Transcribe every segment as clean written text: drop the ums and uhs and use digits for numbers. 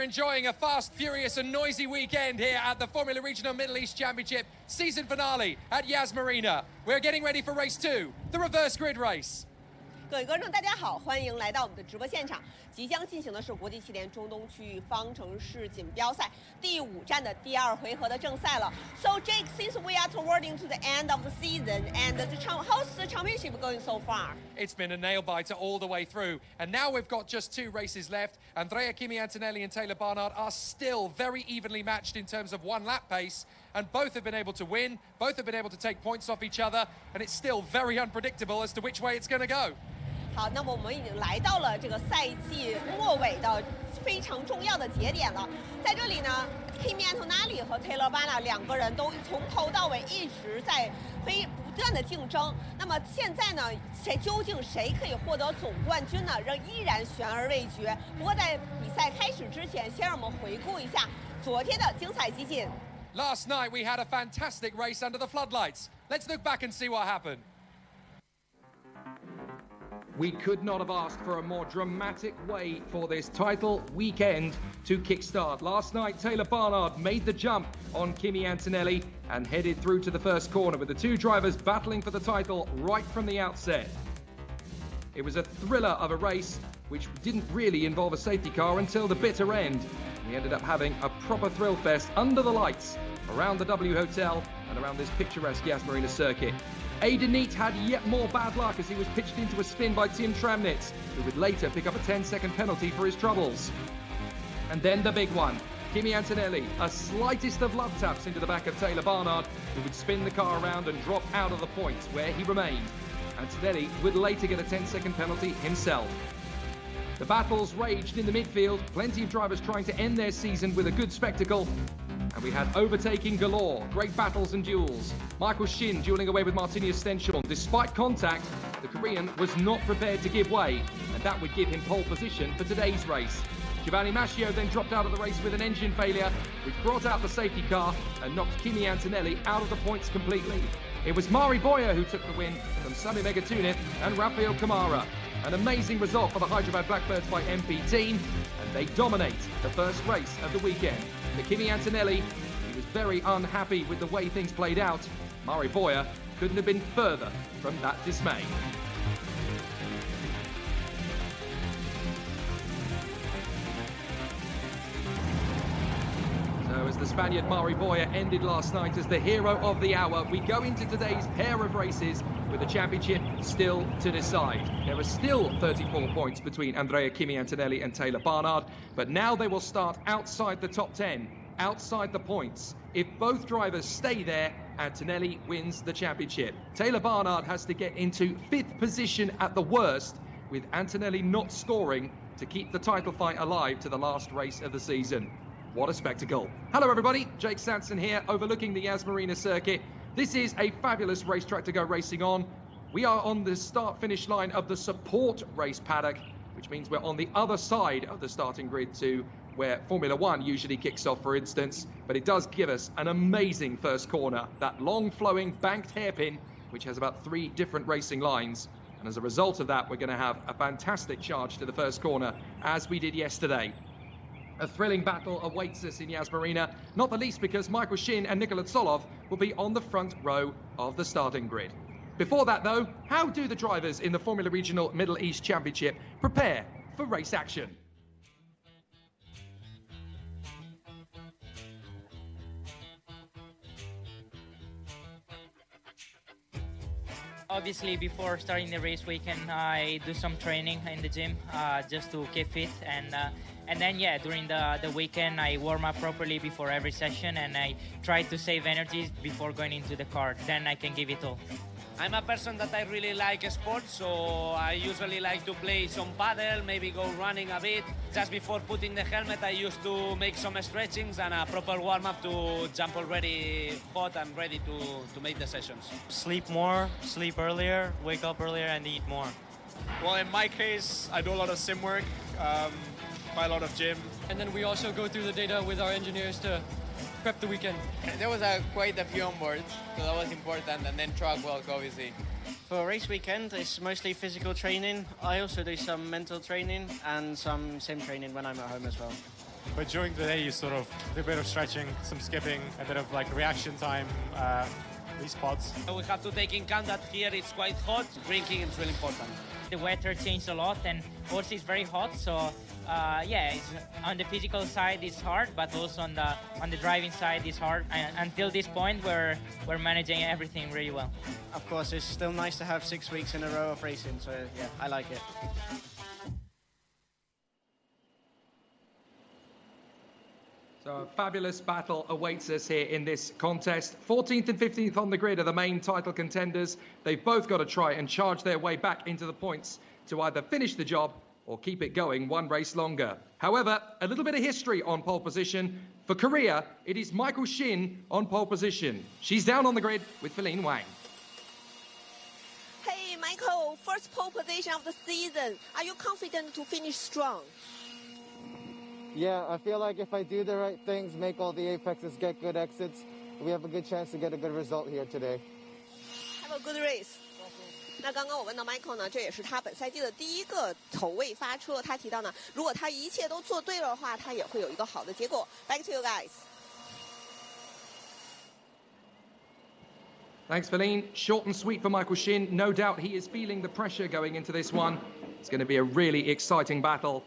enjoying a fast, furious and noisy weekend here at the Formula Regional Middle East Championship season finale at Yas Marina. We're getting ready for race 2, the reverse grid race. 各位观众，大家好，欢迎来到我们的直播现场。即将进行的是国际汽联中东区域方程式锦标赛第5站的第2回合的正赛了。So Jake, since we are towards to the end of the season, and how's the championship going so far? It's been a nail-biter all the way through, and now we've got just 2 races left. Andrea Kimi Antonelli and Taylor Barnard are still very evenly matched in terms of one-lap pace, and both have been able to win, both have been able to take points off each other, and it's still very unpredictable as to which way it's going to go. 好，那么我们已经来到了这个赛季末尾的非常重要的节点了。在这里呢 ，Kimi Antonelli 和 Taylor Barnard 2个人都从头到尾一直在不断的竞争。那么现在呢，究竟谁可以获得总冠军呢？依然悬而未决。不过在比赛开始之前，先让我们回顾一下昨天的精彩集锦。Last night we had a fantastic race under the floodlights. Let's look back and see what happened. We could not have asked for a more dramatic way for this title weekend to kickstart. Last night, Taylor Barnard made the jump on Kimi Antonelli and headed through to the first corner with the 2 drivers battling for the title right from the outset. It was a thriller of a race which didn't really involve a safety car until the bitter end. We ended up having a proper thrill fest under the lights around the W Hotel and around this picturesque Yas Marina circuit. Aidan Neate had yet more bad luck as he was pitched into a spin by Tim Tramnitz, who would later pick up a 10-second penalty for his troubles. And then the big one. Kimi Antonelli, a slightest of love taps into the back of Taylor Barnard, who would spin the car around and drop out of the points where he remained. Antonelli would later get a 10-second penalty himself. The battles raged in the midfield, plenty of drivers trying to end their season with a good spectacle. And we had overtaking galore, great battles and duels. Michael Shin dueling away with Martinius Stenshorn. Despite contact, the Korean was not prepared to give way, and that would give him pole position for today's race. Giovanni Mascio then dropped out of the race with an engine failure, which brought out the safety car and knocked Kimi Antonelli out of the points completely. It was Mari Boyer who took the win from Sami Megatunith and Rafael Kamara. An amazing result for the Hyderabad Blackbirds by MP team, and they dominate the first race of the weekend. For Kimi Antonelli, he was very unhappy with the way things played out. Mari Boyer couldn't have been further from that dismay. So as the Spaniard Mari Boyer ended last night as the hero of the hour, we go into today's pair of races with the championship still to decide. There are still 34 points between Andrea Kimi Antonelli and Taylor Barnard, but now they will start outside the top 10, outside the points. If both drivers stay there, Antonelli wins the championship. Taylor Barnard has to get into 5th position at the worst, with Antonelli not scoring to keep the title fight alive to the last race of the season. What a spectacle. Hello everybody, Jake Sanson here, overlooking the Yas Marina Circuit. This is a fabulous racetrack to go racing on. We are on the start-finish line of the support race paddock, which means we're on the other side of the starting grid to where Formula 1 usually kicks off, for instance. But it does give us an amazing first corner, that long flowing banked hairpin, which has about 3 different racing lines. And as a result of that, we're going to have a fantastic charge to the first corner, as we did yesterday. A thrilling battle awaits us in Yas Marina, not the least because Michael Shin and Nikola Tsolov will be on the front row of the starting grid. Before that though, how do the drivers in the Formula Regional Middle East Championship prepare for race action? Obviously, before starting the race weekend, I do some training in the gym just to keep fit, and then yeah, during the weekend I warm up properly before every session, and I try to save energy before going into the car. Then I can give it all. I'm a person that I really like sports, so I usually like to play some paddle, maybe go running a bit. Just before putting the helmet, I used to make some stretchings and a proper warm-up to jump already hot and ready to make the sessions. Sleep more, sleep earlier, wake up earlier and eat more. Well, in my case, I do a lot of sim work, quite a lot of gym. And then we also go through the data with our engineers to prep the weekend. There was quite a few on board, so that was important, and then track work, obviously. For race weekend, it's mostly physical training. I also do some mental training and some sim training when I'm at home as well. But during the day, you sort of do a bit of stretching, some skipping, a bit of like reaction time, these pods. We have to take in account that here it's quite hot. Drinking is really important. The weather changed a lot, and also it's very hot, so yeah, it's, on the physical side it's hard, but also on the driving side it's hard. And until this point, we're managing everything really well. Of course, it's still nice to have 6 weeks in a row of racing, so yeah, I like it. So a fabulous battle awaits us here in this contest. 14th and 15th on the grid are the main title contenders. They've both got to try and charge their way back into the points to either finish the job or keep it going one race longer. However, a little bit of history on pole position. For Korea, it is Michael Shin on pole position. She's down on the grid with Feline Wang. Hey, Michael, first pole position of the season. Are you confident to finish strong? Yeah, I feel like if I do the right things, make all the apexes, get good exits, we have a good chance to get a good result here today. Have a good race. 那刚刚我问到 Michael 呢，这也是他本赛季的第一个头位发车。他提到呢，如果他一切都做对了的话，他也会有一个好的结果。Back to you guys. Thanks, Feline. Short and sweet for Michael Shin. No doubt he is feeling the pressure going into this one. It's going to be a really exciting battle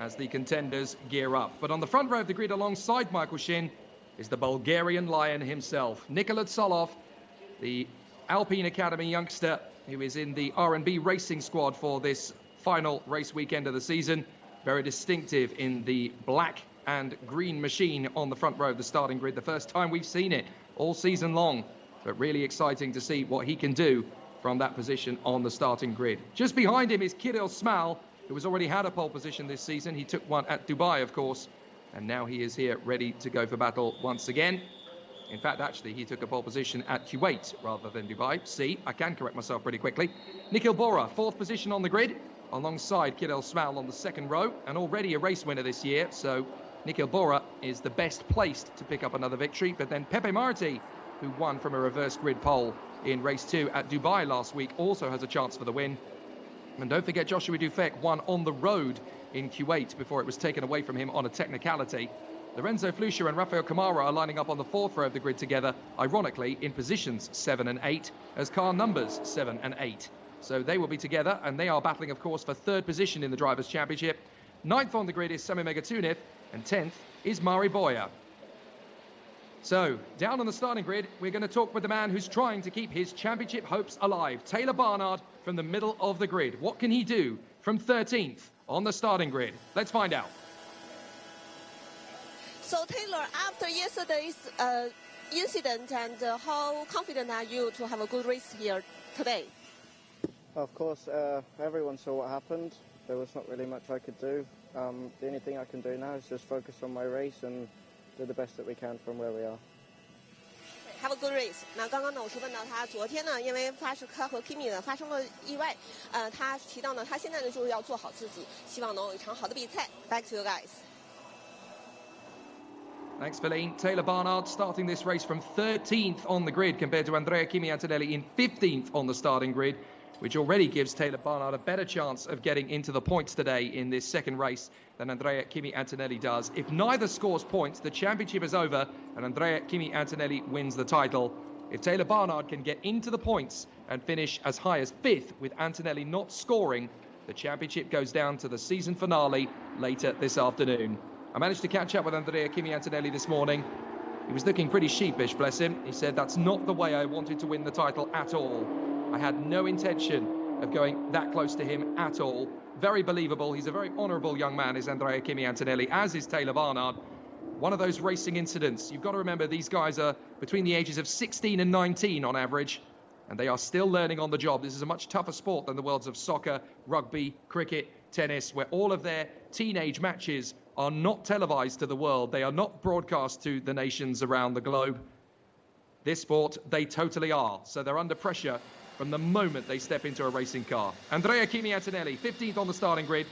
as the contenders gear up. But on the front row of the grid alongside Michael Shin is the Bulgarian lion himself, Nikola Tsolov, the Alpine Academy youngster who is in the R&B racing squad for this final race weekend of the season. Very distinctive in the black and green machine on the front row of the starting grid. The first time we've seen it all season long, but really exciting to see what he can do from that position on the starting grid. Just behind him is Kirill Smal, who has already had a pole position this season. He took one at Dubai, of course, and now he is here ready to go for battle once again. In fact, actually, he took a pole position at Kuwait rather than Dubai. See, I can correct myself pretty quickly. Nikhil Bora, fourth position on the grid, alongside Kirill Smal on the second row, and already a race winner this year, so Nikhil Bora is the best placed to pick up another victory. But then Pepe Marti, who won from a reverse grid pole in race 2 at Dubai last week, also has a chance for the win. And don't forget, Joshua Dufek won on the road in Kuwait before it was taken away from him on a technicality. Lorenzo Flusha and Rafael Camara are lining up on the fourth row of the grid together, ironically in positions 7 and 8 as car numbers 7 and 8. So they will be together, and they are battling, of course, for third position in the Drivers' Championship. Ninth on the grid is Sami Megatunev, and 10th is Mari Boya. So, down on the starting grid, we're going to talk with the man who's trying to keep his championship hopes alive, Taylor Barnard from the middle of the grid. What can he do from 13th on the starting grid? Let's find out. So, Taylor, after yesterday's incident, and how confident are you to have a good race here today? Of course, everyone saw what happened. There was not really much I could do. The only thing I can do now is just focus on my race and do the best that we can from where we are. Have a good race. 那刚刚呢，我是问到他昨天呢，因为他和 Kimi 呢发生了意外，他提到呢，他现在呢就是要做好自己，希望能有一场好的比赛。Back to you guys. Thanks, Feline. Taylor Barnard starting this race from 13th on the grid compared to Andrea Kimi Antonelli in 15th on the starting grid, which already gives Taylor Barnard a better chance of getting into the points today in this second race than Andrea Kimi Antonelli does. If neither scores points, the championship is over and Andrea Kimi Antonelli wins the title. If Taylor Barnard can get into the points and finish as high as 5th with Antonelli not scoring, the championship goes down to the season finale later this afternoon. I managed to catch up with Andrea Kimi Antonelli this morning. He was looking pretty sheepish, bless him. He said, "That's not the way I wanted to win the title at all. I had no intention of going that close to him at all." Very believable. He's a very honourable young man, is Andrea Kimi Antonelli, as is Taylor Barnard. One of those racing incidents. You've got to remember, these guys are between the ages of 16 and 19 on average, and they are still learning on the job. This is a much tougher sport than the worlds of soccer, rugby, cricket, tennis, where all of their teenage matches are not televised to the world. They are not broadcast to the nations around the globe. This sport, they totally are. So they're under pressure from the moment they step into a racing car. Andrea Kimi Antonelli, 15th on the starting grid.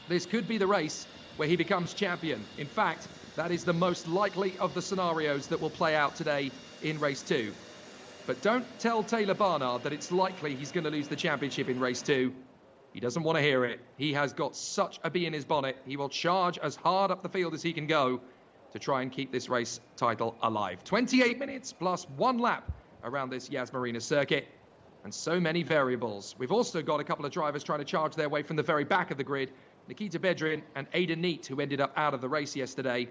This could be the race where he becomes champion. In fact, that is the most likely of the scenarios that will play out today in race 2. But don't tell Taylor Barnard that it's likely he's going to lose the championship in race 2. He doesn't want to hear it. He has got such a bee in his bonnet. He will charge as hard up the field as he can go to try and keep this race title alive. 28 minutes plus 1 lap around this Yas Marina circuit, and so many variables. We've also got a couple of drivers trying to charge their way from the very back of the grid. Nikita Bedrin and Aidan Neate, who ended up out of the race yesterday.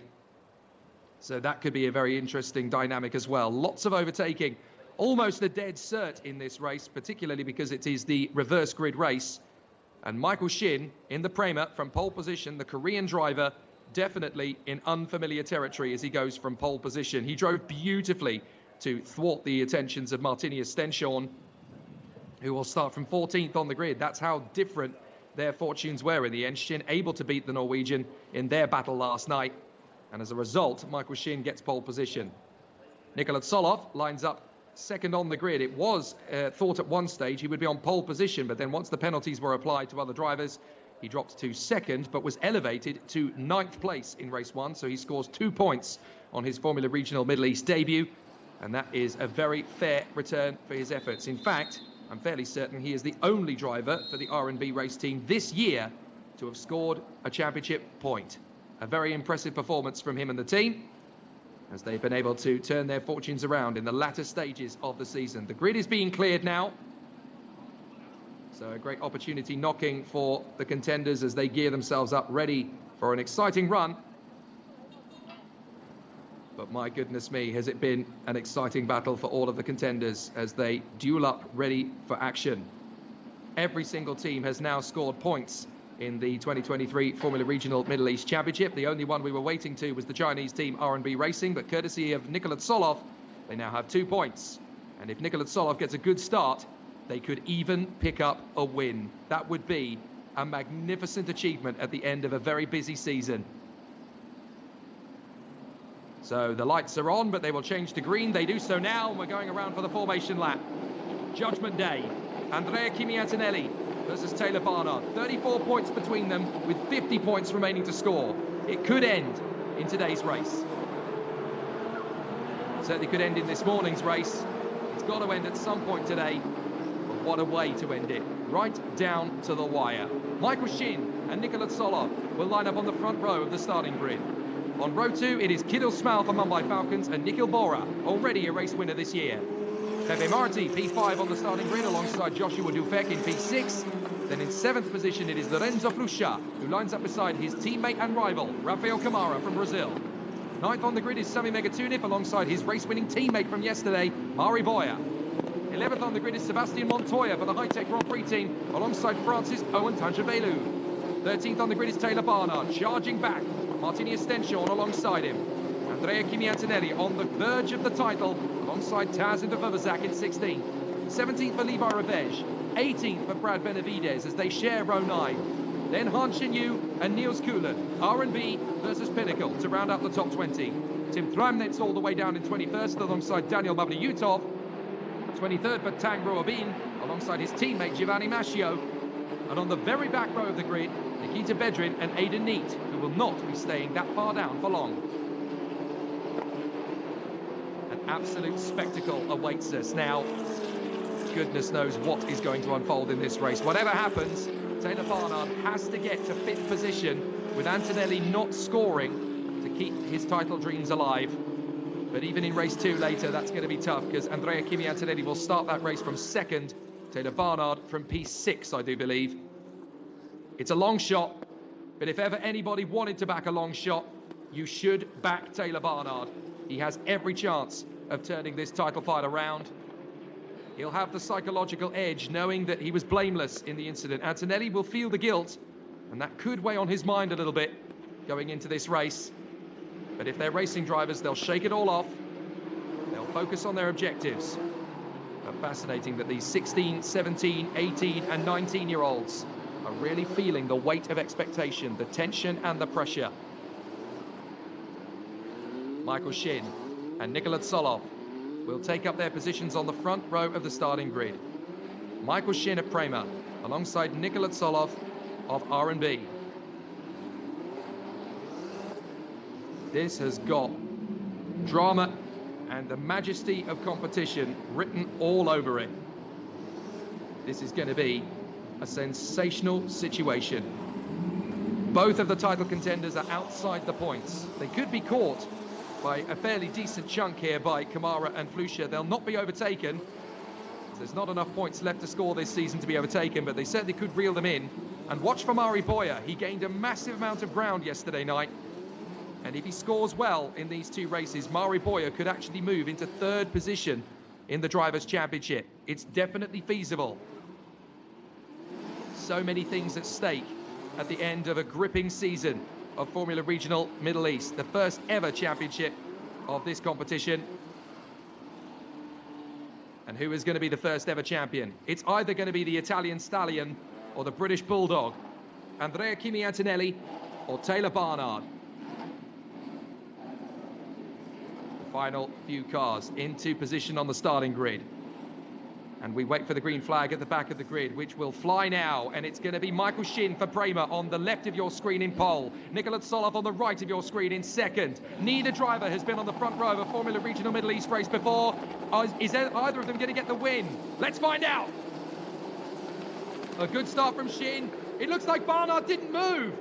So that could be a very interesting dynamic as well. Lots of overtaking. Almost a dead cert in this race, particularly because it is the reverse grid race. And Michael Shin in the Prema from pole position, the Korean driver, definitely in unfamiliar territory as he goes from pole position. He drove beautifully to thwart the attentions of Martinius Stenshorn, who will start from 14th on the grid. That's how different their fortunes were in the end. Shin able to beat the Norwegian in their battle last night. And as a result, Michael Shin gets pole position. Nikola Tsolov lines up second on the grid. It was thought at one stage he would be on pole position, but then once the penalties were applied to other drivers, he dropped to second, but was elevated to 9th place in race 1. So he scores 2 points on his Formula Regional Middle East debut. And that is a very fair return for his efforts. In fact, I'm fairly certain he is the only driver for the R&B race team this year to have scored a championship point. A very impressive performance from him and the team, as they've been able to turn their fortunes around in the latter stages of the season. The grid is being cleared now. So a great opportunity knocking for the contenders as they gear themselves up, ready for an exciting run. But my goodness me, has it been an exciting battle for all of the contenders as they duel up, ready for action. Every single team has now scored points in the 2023 Formula Regional Middle East Championship. The only one we were waiting to was the Chinese team R&B Racing, but courtesy of Nikola Tsolov, they now have 2 points. And if Nikola Tsolov gets a good start, they could even pick up a win. That would be a magnificent achievement at the end of a very busy season. So the lights are on, but they will change to green. They do so now, and we're going around for the formation lap. Judgment Day. Andrea Kimi-Antonelli versus Taylor Barnard. 34 points between them, with 50 points remaining to score. It could end in today's race. Certainly could end in this morning's race. It's got to end at some point today. But what a way to end it. Right down to the wire. Michael Shin and Nikola Tsolov will line up on the front row of the starting grid. On row 2, it is Kidil Smal for Mumbai Falcons and Nikhil Bora, already a race winner this year. Pepe Marti, P5 on the starting grid alongside Joshua Dufek in P6. Then in 7th position, it is Lorenzo Flusha, who lines up beside his teammate and rival, Rafael Camara from Brazil. 9th on the grid is Sami Megatunif alongside his race-winning teammate from yesterday, Mari Boya. 11th on the grid is Sebastian Montoya for the High-Tech Grand Prix team alongside Francis Owen Tanjavelu. 13th on the grid is Taylor Barnard, charging back. Martinius Stenshorn alongside him. Andrea Kimi-Antonelli on the verge of the title alongside Taz Indovazak in 16th. 17th for Levi Revej. 18th for Brad Benavides as they share row 9. Then Han Shin-Yu and Niels Kuhlen. R&B versus Pinnacle to round out the top 20. Tim Tramnitz all the way down in 21st alongside Daniel Mavlyutov. 23rd for Tang Ruobin alongside his teammate Giovanni Mascio. And on the very back row of the grid, Nikita Bedrin and Aidan Neate, who will not be staying that far down for long. An absolute spectacle awaits us now. Goodness knows what is going to unfold in this race. Whatever happens, Taylor Barnard has to get to 5th position with Antonelli not scoring to keep his title dreams alive. But even in race 2 later, that's going to be tough because Andrea Kimi-Antonelli will start that race from 2nd. Taylor Barnard from P6, I do believe. It's a long shot, but if ever anybody wanted to back a long shot, you should back Taylor Barnard. He has every chance of turning this title fight around. He'll have the psychological edge, knowing that he was blameless in the incident. Antonelli will feel the guilt, and that could weigh on his mind a little bit going into this race. But if they're racing drivers, they'll shake it all off. They'll focus on their objectives. But fascinating that these 16, 17, 18 and 19-year-olds are really feeling the weight of expectation, the tension and the pressure. Michael Shin and Nikola Tsolov will take up their positions on the front row of the starting grid. Michael Shin at Prema alongside Nikola Tsolov of R&B. This has got drama and the majesty of competition written all over it. This is going to be a sensational situation. Both of the title contenders are outside the points. They could be caught by a fairly decent chunk here by Kamara and Flusha. They'll not be overtaken. There's not enough points left to score this season to be overtaken, but they certainly could reel them in. And watch for Mari Boyer. He gained a massive amount of ground yesterday night. And if he scores well in these two races, Mari Boyer could actually move into third position in the Drivers' Championship. It's definitely feasible. So many things at stake at the end of a gripping season of Formula Regional Middle East, the first ever championship of this competition. And who is going to be the first ever champion? It's either going to be the Italian Stallion or the British Bulldog, Andrea Kimi Antonelli or Taylor Barnard. The final few cars into position on the starting grid. And we wait for the green flag at the back of the grid, which will fly now. And it's going to be Michael Shin for Prema on the left of your screen in pole. Nikola Tsolov on the right of your screen in second. Neither driver has been on the front row of a Formula Regional Middle East race before. Is either of them going to get the win? Let's find out. A good start from Shin. It looks like Barnard didn't move.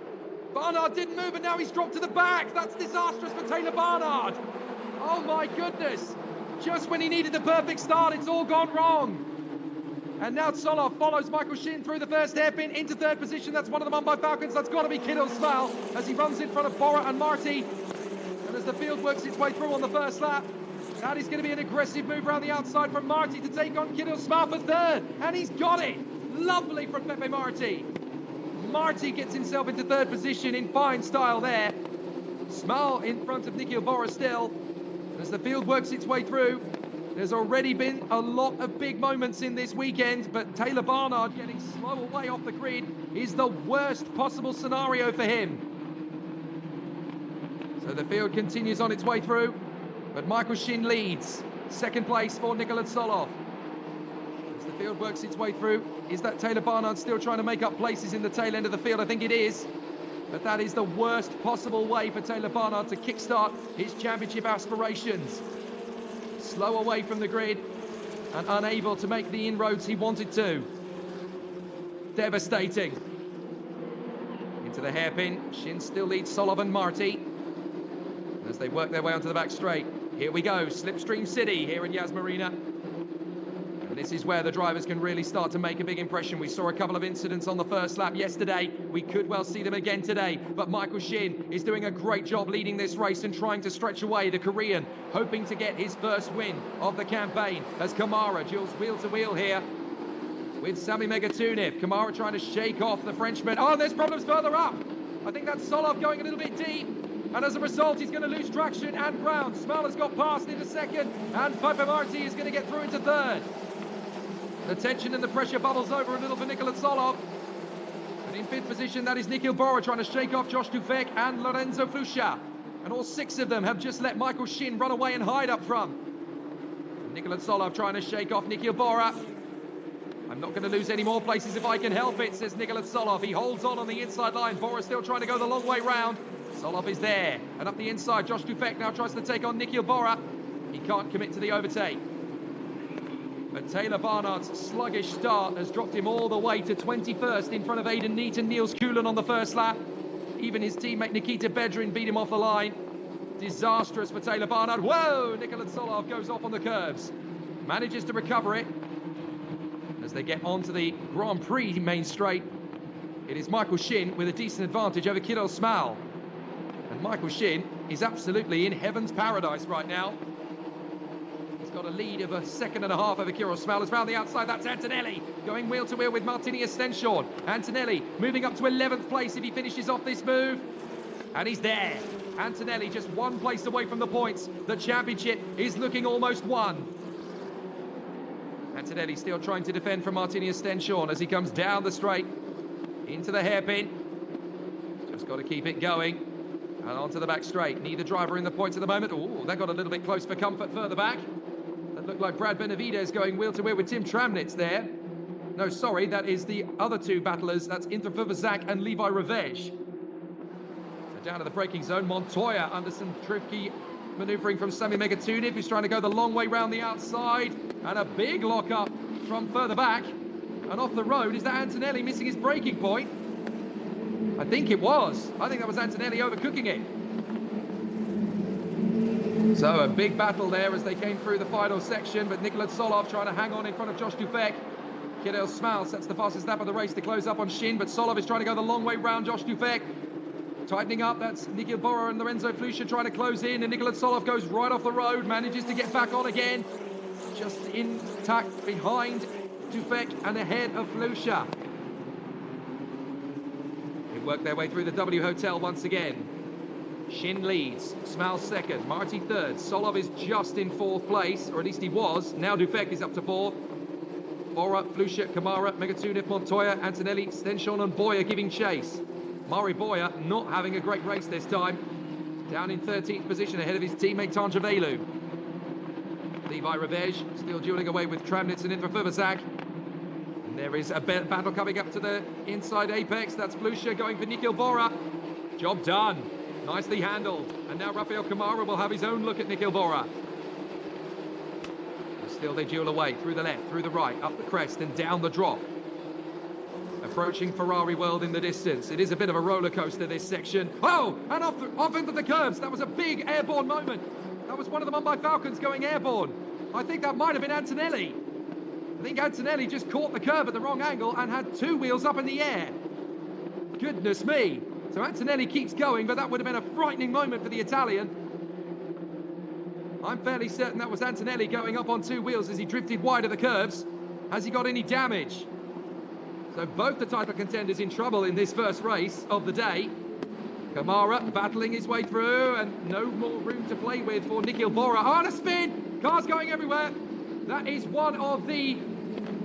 Barnard didn't move, and now he's dropped to the back. That's disastrous for Taylor Barnard. Oh my goodness. Just when he needed the perfect start, it's all gone wrong. And now Tsolov follows Michael Shin through the first hairpin into third position. That's one of them on by Falcons. That's got to be Kiddo Smal as he runs in front of Bora and Marti. And as the field works its way through on the first lap, that is going to be an aggressive move around the outside from Marti to take on Kiddo Smal for third. And he's got it. Lovely from Pepe Marti. Marti gets himself into third position in fine style there. Smal in front of Nikhil Bora still. As the field works its way through, there's already been a lot of big moments in this weekend, but Taylor Barnard getting slow away off the grid is the worst possible scenario for him. So the field continues on its way through, but Michael Shin leads. Second place for Nikola Tsolov. As the field works its way through, is that Taylor Barnard still trying to make up places in the tail end of the field? I think it is. But that is the worst possible way for Taylor Barnard to kickstart his championship aspirations. Slow away from the grid and unable to make the inroads he wanted to. Devastating. Into the hairpin. Shin still leads Tsolov and Marti as they work their way onto the back straight. Here we go, Slipstream City here in Yas Marina. And this is where the drivers can really start to make a big impression. We saw a couple of incidents on the first lap yesterday. We could well see them again today. But Michael Shin is doing a great job leading this race and trying to stretch away the Korean, hoping to get his first win of the campaign as Kamara duels wheel to wheel here with Sami Megatuniv. Kamara trying to shake off the Frenchman. Oh, there's problems further up. I think that's Tsolov going a little bit deep. And as a result, he's going to lose traction and ground. Smal has got past into second. And Pepe Marti is going to get through into third. The tension and the pressure bubbles over a little for Nikola Tsolov. And in fifth position, that is Nikhil Bora trying to shake off Josh Dufek and Lorenzo Flusha. And all six of them have just let Michael Shin run away and hide up front. And Nikola Tsolov trying to shake off Nikhil Bora. I'm not going to lose any more places if I can help it, says Nikola Tsolov. He holds on the inside line. Bora still trying to go the long way round. Tsolov is there. And up the inside, Josh Dufek now tries to take on Nikhil Bora. He can't commit to the overtake. But Taylor Barnard's sluggish start has dropped him all the way to 21st in front of Aidan Neat and Niels Kuhlen on the first lap. Even his teammate Nikita Bedrin beat him off the line. Disastrous for Taylor Barnard. Whoa! Nikola Tsolov goes off on the curves. Manages to recover it. As they get onto the Grand Prix main straight, it is Michael Shin with a decent advantage over Kiddo Smal. And Michael Shin is absolutely in heaven's paradise right now. Got a lead of a second and a half over Kiddo Smal. As round the outside, that's Antonelli going wheel to wheel with Martini Estenshorn. Antonelli moving up to 11th place if he finishes off this move. And he's there. Antonelli just one place away from the points. The championship is looking almost won. Antonelli still trying to defend from Martini Estenshorn as he comes down the straight into the hairpin. Just got to keep it going. And onto the back straight. Neither driver in the points at the moment. Oh, that got a little bit close for comfort further back. That looked like Brad Benavidez going wheel to wheel with Tim Tramnitz there. No, sorry, that is the other two battlers. That's Inter Fuvazak and Levi Revej. So down to the braking zone. Montoya under some tricky manoeuvring from Sami Megatuniv, who's trying to go the long way round the outside. And a big lock-up from further back. and off the road. Is that Antonelli missing his braking point? I think it was. I think that was Antonelli overcooking it. So a big battle there as they came through the final section, but Nikola Tsolov trying to hang on in front of Josh Dufek. Kirill Smal sets the fastest lap of the race to close up on Shin, but Tsolov is trying to go the long way round Josh Dufek. Tightening up, that's Nikhil Bora and Lorenzo Flusha trying to close in, and Nikola Tsolov goes right off the road, manages to get back on again. Just intact behind Dufek and ahead of Flusha. They work their way through the W Hotel once again. Shin leads, Smal second, Marty third, Tsolov is just in fourth place, or at least he was. Now Dufek is up to fourth. Bora, Flusha, Kamara, Megatunov, Montoya, Antonelli, Stenshon and Boyer giving chase. Mari Boyer not having a great race this time. Down in 13th position ahead of his teammate Tanjavelu. Levi Revej still dueling away with Tramnitz and Indra Furvazak. And there is a battle coming up to the inside apex. That's Flusha going for Nikhil Bora. Job done. Nicely handled. And now Rafael Kamara will have his own look at Nikhil Bora. Still they duel away through the left, through the right, up the crest and down the drop. Approaching Ferrari World in the distance. It is a bit of a roller coaster, this section. Oh, and off into the curbs. That was a big airborne moment. That was one of the Mumbai Falcons going airborne. I think that might have been Antonelli. I think Antonelli just caught the curb at the wrong angle and had two wheels up in the air. Goodness me. So Antonelli keeps going, but that would have been a frightening moment for the Italian. I'm fairly certain that was Antonelli going up on two wheels as he drifted wide of the curves. Has he got any damage? So both the title contenders in trouble in this first race of the day. Kamara battling his way through and no more room to play with for Nikhil Bora. Oh, and a spin! Cars going everywhere. That is one of the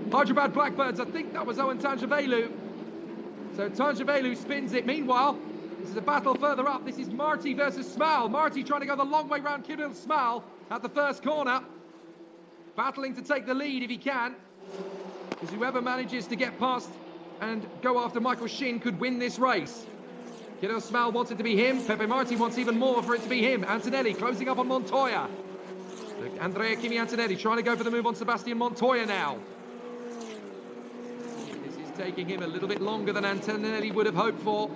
Hyderabad Blackbirds. I think that was Owen Tanjavelu. So Tanjavelu spins it. Meanwhile, this is a battle further up. This is Marty versus Smal. Marty trying to go the long way round Kirill Smal at the first corner. Battling to take the lead if he can. Because whoever manages to get past and go after Michael Shin could win this race. Kirill Smal wants it to be him. Pepe Marti wants even more for it to be him. Antonelli closing up on Montoya. Look, Andrea Kimi Antonelli trying to go for the move on Sebastian Montoya now. This is taking him a little bit longer than Antonelli would have hoped for.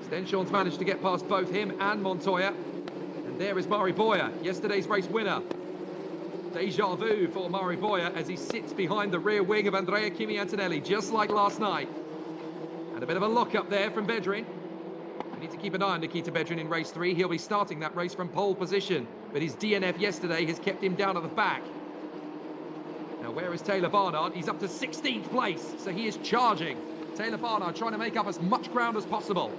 Stenshon's managed to get past both him and Montoya. And there is Mari Boyer, yesterday's race winner. Deja vu for Mari Boyer as he sits behind the rear wing of Andrea Kimi Antonelli, just like last night. And a bit of a lock-up there from Bedrin. We need to keep an eye on Nikita Bedrin in race 3. He'll be starting that race from pole position, but his DNF yesterday has kept him down at the back. Now, where is Taylor Barnard? He's up to 16th place, so he is charging. Taylor Barnard trying to make up as much ground as possible.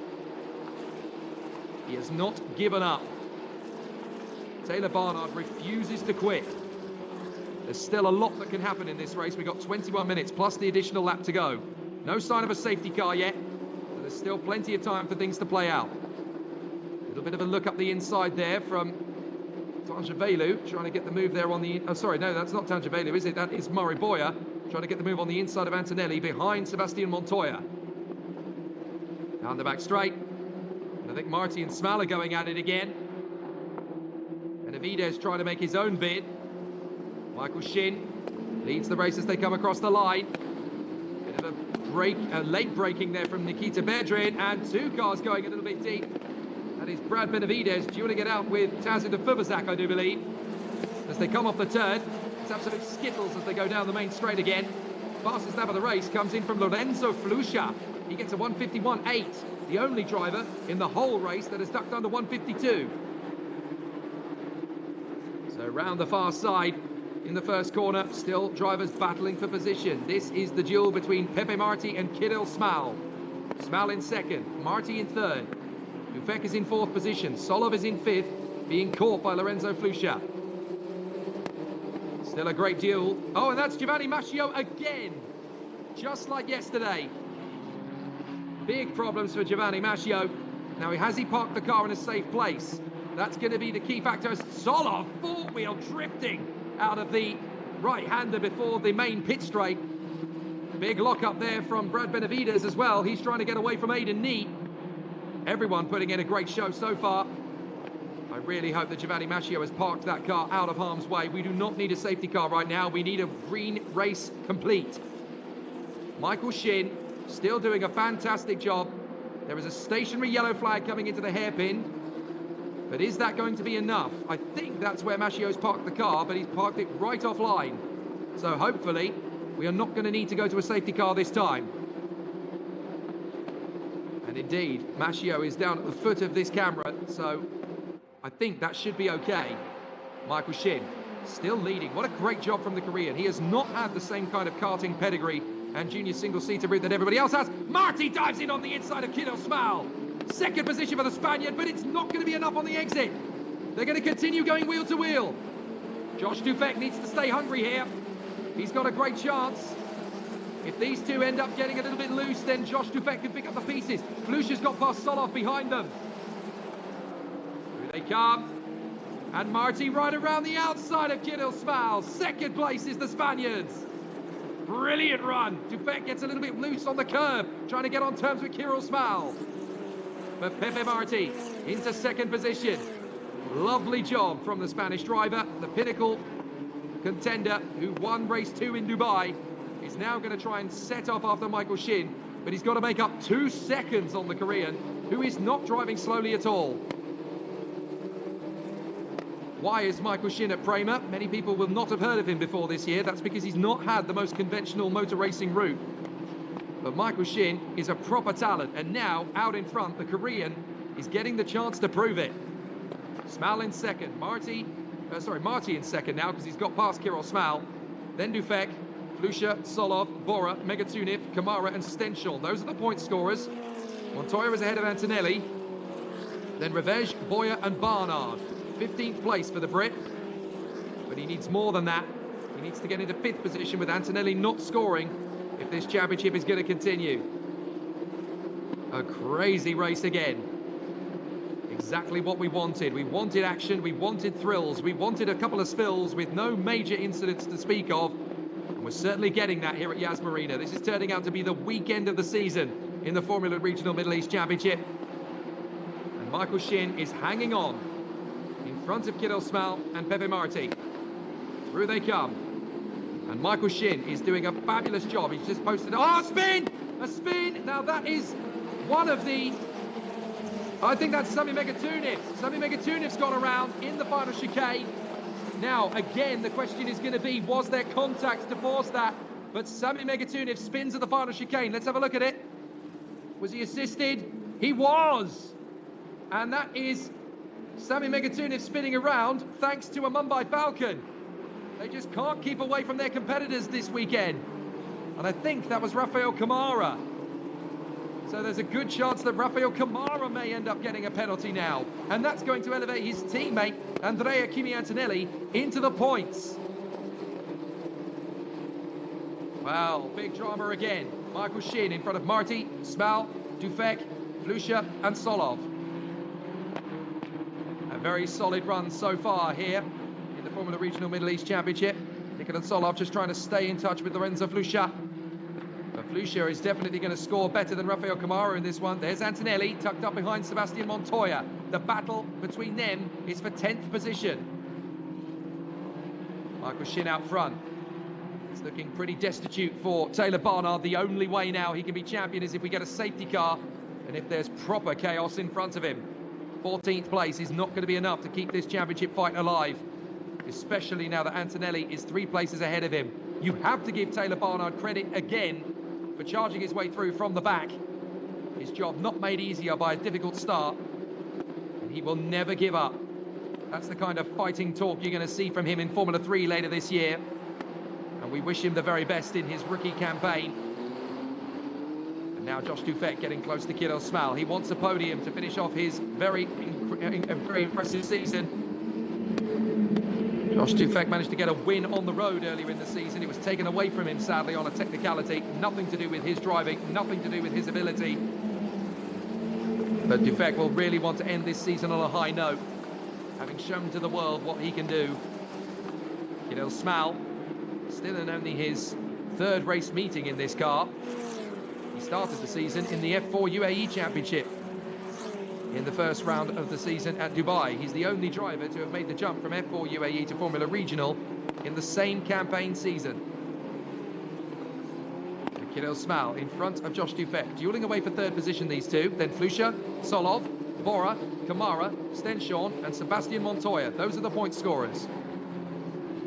He has not given up. Taylor Barnard refuses to quit. There's still a lot that can happen in this race. We've got 21 minutes plus the additional lap to go. No sign of a safety car yet, but there's still plenty of time for things to play out. A little bit of a look up the inside there from Tanjavelu, trying to get the move there on the... Oh, sorry, no, that's not Tanjavelu, is it? That is Mari Boyer, trying to get the move on the inside of Antonelli behind Sebastian Montoya. Down the back straight. And I think Marty and Smal are going at it again. And Davide's trying to make his own bid. Michael Shin leads the race as they come across the line. Bit of a late braking there from Nikita Bedrin, and two cars going a little bit deep. That is Brad Benavidez dueling it out with Tazida Fubazak, I do believe. As they come off the turn, it's absolute skittles as they go down the main straight again. Fastest lap of the race comes in from Lorenzo Flusha. He gets a 151.8, the only driver in the whole race that has ducked under 152. So round the far side, in the first corner, still drivers battling for position. This is the duel between Pepe Marti and Kirill Smal. Smal in second, Marti in third. Dufek is in fourth position, Tsolov is in fifth, being caught by Lorenzo Flusha. Still a great duel. Oh, and that's Giovanni Mascio again, just like yesterday. Big problems for Giovanni Mascio. Now, has he parked the car in a safe place? That's going to be the key factor as Tsolov, four-wheel drifting out of the right-hander before the main pit straight. Big lock-up there from Brad Benavidez as well. He's trying to get away from Aidan Neat. Everyone putting in a great show so far. I really hope that Giovanni Mascio has parked that car out of harm's way. We do not need a safety car right now. We need a green race complete. Michael Shin still doing a fantastic job. There is a stationary yellow flag coming into the hairpin. But is that going to be enough? I think that's where Maschio's parked the car, but he's parked it right offline. So hopefully we are not going to need to go to a safety car this time. And indeed, Maschio is down at the foot of this camera, so I think that should be okay. Michael Shin still leading. What a great job from the Korean. He has not had the same kind of karting pedigree and junior single-seater route that everybody else has. Marty dives in on the inside of Kiddo Smal. Second position for the Spaniard, but it's not going to be enough on the exit. They're going to continue going wheel to wheel. Josh Dufek needs to stay hungry here. He's got a great chance. If these two end up getting a little bit loose, then Josh Dufek can pick up the pieces. Flusha's got past Solov behind them. Here they come. And Marty right around the outside of Kirill Smal. Second place is the Spaniards. Brilliant run. Dufek gets a little bit loose on the curb, trying to get on terms with Kirill Smal. But Pepe Marti into second position. Lovely job from the Spanish driver. The pinnacle contender who won race 2 in Dubai is now going to try and set off after Michael Shin, but he's got to make up 2 seconds on the Korean, who is not driving slowly at all. Why is Michael Shin at Prema? Many people will not have heard of him before this year. That's because he's not had the most conventional motor racing route. But Michael Shin is a proper talent, and now, out in front, the Korean is getting the chance to prove it. Smal in second, Marty in second now, because he's got past Kirill Smal. Then Dufek, Flusha, Solov, Bora, Megatuniv, Kamara and Stenchel. Those are the point scorers. Montoya is ahead of Antonelli. Then Revej, Boyer and Barnard. 15th place for the Brit. But he needs more than that. He needs to get into 5th position with Antonelli not scoring if this championship is going to continue. A crazy race again. Exactly what we wanted. We wanted action, we wanted thrills, we wanted a couple of spills with no major incidents to speak of. And we're certainly getting that here at Yas Marina. This is turning out to be the weekend of the season in the Formula Regional Middle East Championship. And Michael Shin is hanging on in front of Kirill Smal and Pepe Marti. Through they come. And Michael Shin is doing a fabulous job. He's just posted, a spin! A spin! Now that is one of the... I think that's Sami Megatuniv. Sami Megatuniv's gone around in the final chicane. Now, again, the question is going to be, was there contact to force that? But Sami Megatuniv spins at the final chicane. Let's have a look at it. Was he assisted? He was! And that is Sami Megatuniv spinning around thanks to a Mumbai Falcon. They just can't keep away from their competitors this weekend. And I think that was Rafael Kamara. So there's a good chance that Rafael Kamara may end up getting a penalty now. And that's going to elevate his teammate, Andrea Kimi Antonelli, into the points. Well, big drama again. Michael Shin in front of Marti, Smal, Dufek, Flusha and Solov. A very solid run so far here in the Formula Regional Middle East Championship. Nicola Solov just trying to stay in touch with Lorenzo Flusha. But Flusha is definitely going to score better than Rafael Kamara in this one. There's Antonelli tucked up behind Sebastian Montoya. The battle between them is for 10th position. Michael Shin out front. It's looking pretty destitute for Taylor Barnard. The only way now he can be champion is if we get a safety car and if there's proper chaos in front of him. 14th place is not going to be enough to keep this championship fight alive, especially now that Antonelli is 3 places ahead of him. You have to give Taylor Barnard credit again for charging his way through from the back. His job not made easier by a difficult start, and he will never give up. That's the kind of fighting talk you're going to see from him in Formula 3 later this year, and we wish him the very best in his rookie campaign. And now Josh Dufek getting close to Kirill Smal. He wants a podium to finish off his very impressive season. Josh Dufek managed to get a win on the road earlier in the season. It was taken away from him, sadly, on a technicality. Nothing to do with his driving, nothing to do with his ability. But Dufek will really want to end this season on a high note, having shown to the world what he can do. Kirill Smal, still in only his 3rd race meeting in this car. He started the season in the F4 UAE Championship in the first round of the season at Dubai. He's the only driver to have made the jump from F4 UAE to Formula Regional in the same campaign season. Kirill Smal in front of Josh Dufek. Dueling away for third position, these two. Then Flusha, Solov, Bora, Kamara, Stenshorn and Sebastian Montoya. Those are the point scorers.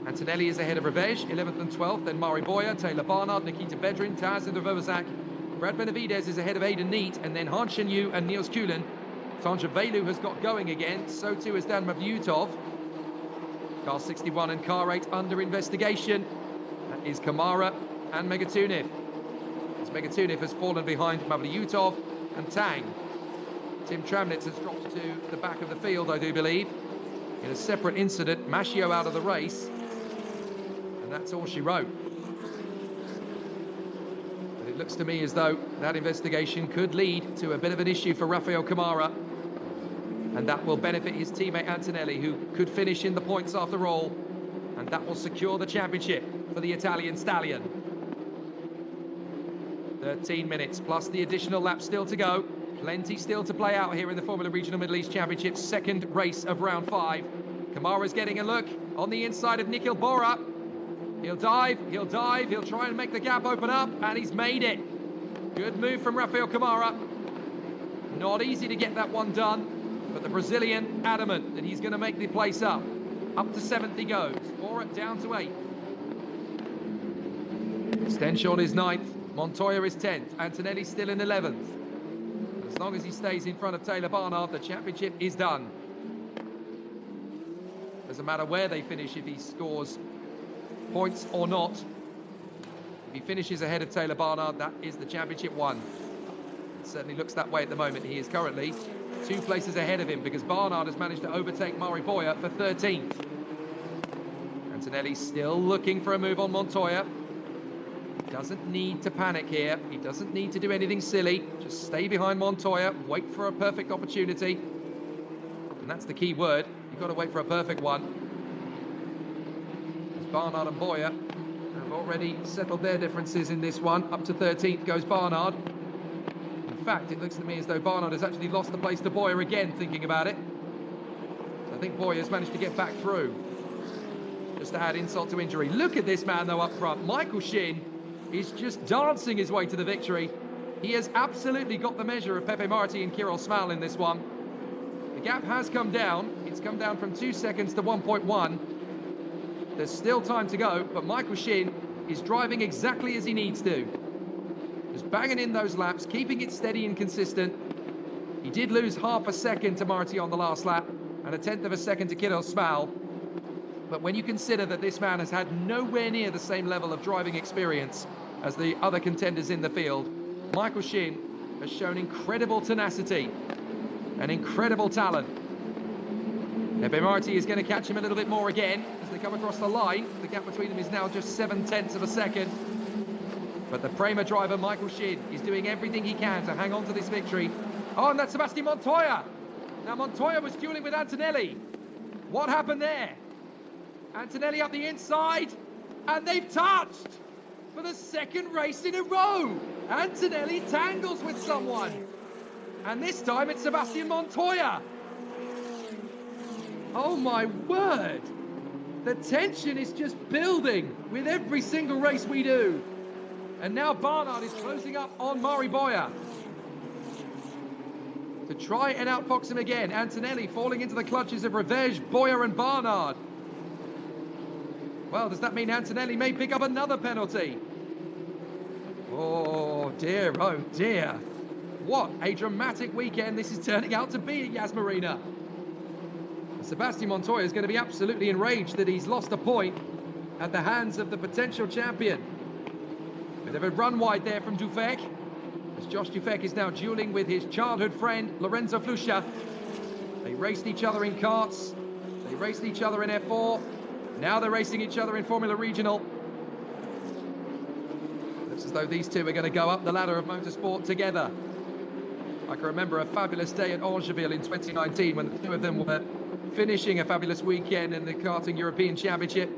Antonelli is ahead of Revej, 11th and 12th. Then Mari Boya, Taylor Barnard, Nikita Bedrin, Taz and Dovozak. Brad Benavidez is ahead of Aidan Neat. And then Han Shen-Yu and Niels Kulin. Tanja Velu has got going again. So too has Dan Mavyutov. Car 61 and car 8 under investigation. That is Kamara and Megatuniv. As Megatuniv has fallen behind Mavyutov and Tang. Tim Tramnitz has dropped to the back of the field, I do believe. In a separate incident, Mashio out of the race. And that's all she wrote. But it looks to me as though that investigation could lead to a bit of an issue for Rafael Kamara. And that will benefit his teammate Antonelli, who could finish in the points after all. And that will secure the championship for the Italian stallion. 13 minutes plus the additional lap still to go. Plenty still to play out here in the Formula Regional Middle East Championship, second race of round 5. Kamara's getting a look on the inside of Nikhil Bora. He'll dive, he'll try and make the gap open up, and he's made it. Good move from Rafael Kamara. Not easy to get that one done, but the Brazilian adamant that he's going to make the place up. Up to 7th he goes, Bora down to 8th. Stenshorn is 9th, Montoya is 10th, Antonelli still in 11th. As long as he stays in front of Taylor Barnard, the championship is done. Doesn't matter where they finish, if he scores points or not. If he finishes ahead of Taylor Barnard, that is the championship won. It certainly looks that way at the moment. He is currently 2 places ahead of him because Barnard has managed to overtake Mari Boya for 13th. Antonelli still looking for a move on Montoya. Doesn't need to panic here. He doesn't need to do anything silly. Just stay behind Montoya, wait for a perfect opportunity. And that's the key word. You've got to wait for a perfect one. As Barnard and Boya have already settled their differences in this one. Up to 13th goes Barnard. In fact, it looks to me as though Barnard has actually lost the place to Boya again, thinking about it. So I think Boya has managed to get back through. Just to add insult to injury. Look at this man, though, up front. Michael Shin is just dancing his way to the victory. He has absolutely got the measure of Pepe Marti and Kirill Smal in this one. The gap has come down. It's come down from 2 seconds to 1.1. There's still time to go, but Michael Shin is driving exactly as he needs to. Just banging in those laps, keeping it steady and consistent. He did lose half a second to Marti on the last lap, and a 1/10 of a second to Kirill Smal. But when you consider that this man has had nowhere near the same level of driving experience as the other contenders in the field, Michael Shin has shown incredible tenacity and incredible talent. Pepe Marti is going to catch him a little bit more again as they come across the line. The gap between them is now just 7/10 of a second. But the Prema driver, Michael Shin, is doing everything he can to hang on to this victory. Oh, and that's Sebastian Montoya. Now, Montoya was dueling with Antonelli. What happened there? Antonelli up the inside, and they've touched for the 2nd race in a row. Antonelli tangles with someone, and this time it's Sebastian Montoya. Oh my word, the tension is just building with every single race we do. And now Barnard is closing up on Mari Boya to try and outfox him again. Antonelli falling into the clutches of Revej, Boya and Barnard. Well, does that mean Antonelli may pick up another penalty? Oh dear, oh dear. What a dramatic weekend this is turning out to be at Yas Marina. Sebastian Montoya is going to be absolutely enraged that he's lost a point at the hands of the potential champion. Bit of a run wide there from Dufek, as Josh Dufek is now dueling with his childhood friend Lorenzo Flusha. They raced each other in karts, they raced each other in F4, now they're racing each other in Formula Regional. Looks as though these two are going to go up the ladder of motorsport together. I can remember a fabulous day at Angeville in 2019 when the two of them were finishing a fabulous weekend in the karting European Championship.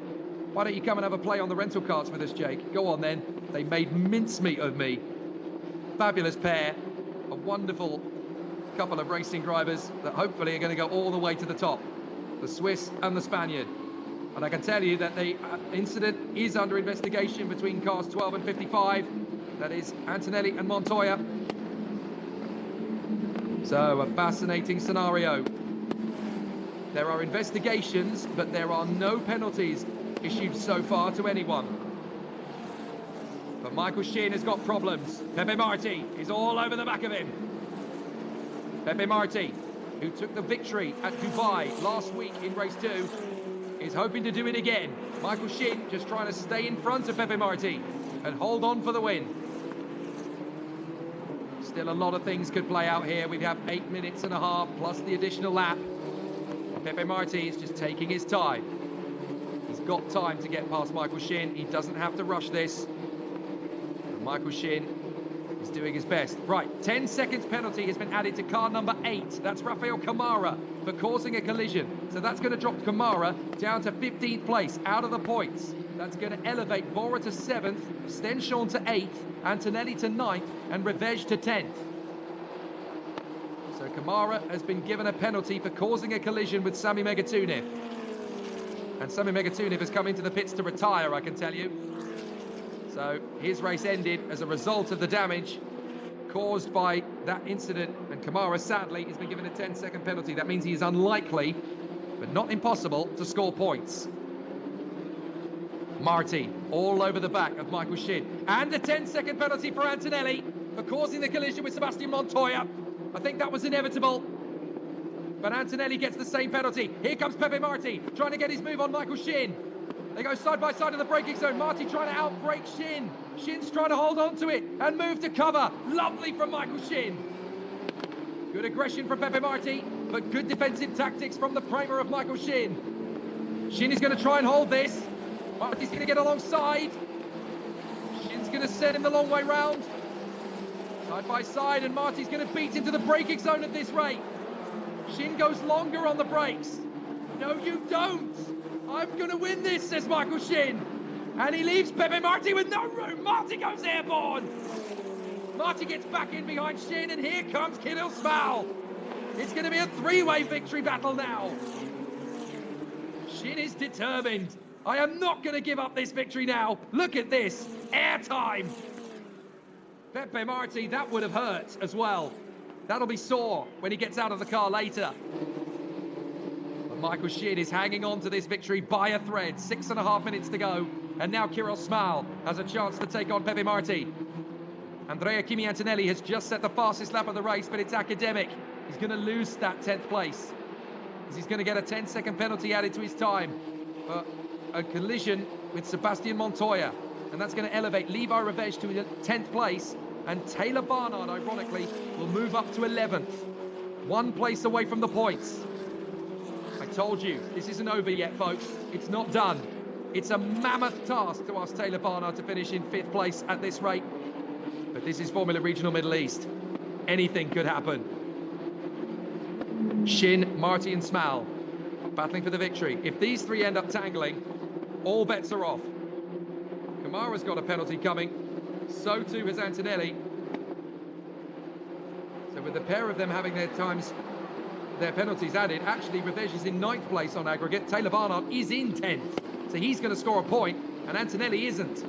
Why don't you come and have a play on the rental karts with us, Jake? Go on then. They made mincemeat of me. Fabulous pair, a wonderful couple of racing drivers that hopefully are going to go all the way to the top. The Swiss and the Spaniard. And I can tell you that the incident is under investigation between cars 12 and 55. That is Antonelli and Montoya. So, a fascinating scenario. There are investigations, but there are no penalties issued so far to anyone. But Michael Shin has got problems. Pepe Marti is all over the back of him. Pepe Marti, who took the victory at Dubai last week in race 2, is hoping to do it again. Michael Shin just trying to stay in front of Pepe Marti and hold on for the win. Still a lot of things could play out here. We have 8 minutes and a half plus the additional lap. Pepe Marti is just taking his time. He's got time to get past Michael Shin. He doesn't have to rush this. And Michael Shin is doing his best. Right, 10 seconds penalty has been added to car number 8. That's Rafael Camara for causing a collision. So that's going to drop Camara down to 15th place, out of the points. That's going to elevate Bora to 7th, Stenshorn to 8th, Antonelli to 9th, and Revej to 10th. So Camara has been given a penalty for causing a collision with Sami Megatuniv. And Sami Megatuniv has come into the pits to retire, I can tell you. So his race ended as a result of the damage caused by that incident. And Camara, sadly, has been given a 10-second penalty. That means he is unlikely, but not impossible, to score points. Marti all over the back of Michael Shin. And a 10-second penalty for Antonelli for causing the collision with Sebastian Montoya. I think that was inevitable. But Antonelli gets the same penalty. Here comes Pepe Marti, trying to get his move on Michael Shin. They go side by side in the braking zone. Marti trying to outbrake Shin. Shin's trying to hold on to it and move to cover. Lovely from Michael Shin. Good aggression from Pepe Marti, but good defensive tactics from the primer of Michael Shin. Shin is going to try and hold this. Marti's going to get alongside. Shin's going to send him the long way round. Side by side, and Marti's going to beat into the braking zone at this rate. Shin goes longer on the brakes. No, you don't. I'm going to win this, says Michael Shin. And he leaves Pepe Marti with no room. Marti goes airborne. Marti gets back in behind Shin, and here comes Kirill Smal. It's going to be a three-way victory battle now. Shin is determined. I am not going to give up this victory now. Look at this. Airtime. Pepe Marti, that would have hurt as well. That'll be sore when he gets out of the car later. But Michael Shin is hanging on to this victory by a thread. 6.5 minutes to go. And now Kirill Smal has a chance to take on Pepe Marti. Andrea Kimi Antonelli has just set the fastest lap of the race, but it's academic. He's going to lose that 10th place, because he's going to get a 10-second penalty added to his time for a collision with Sebastian Montoya. And that's going to elevate Levi Revej to 10th place, and Taylor Barnard, ironically, will move up to 11th. 1 place away from the points. I told you, this isn't over yet, folks. It's not done. It's a mammoth task to ask Taylor Barnard to finish in 5th place at this rate. But this is Formula Regional Middle East. Anything could happen. Shin, Marti and Smal battling for the victory. If these three end up tangling, all bets are off. Kamara's got a penalty coming. So too has Antonelli. So with the pair of them having their penalties added, actually Revej is in 9th place on aggregate. Taylor Barnard is in 10th. So he's going to score a point, and Antonelli isn't.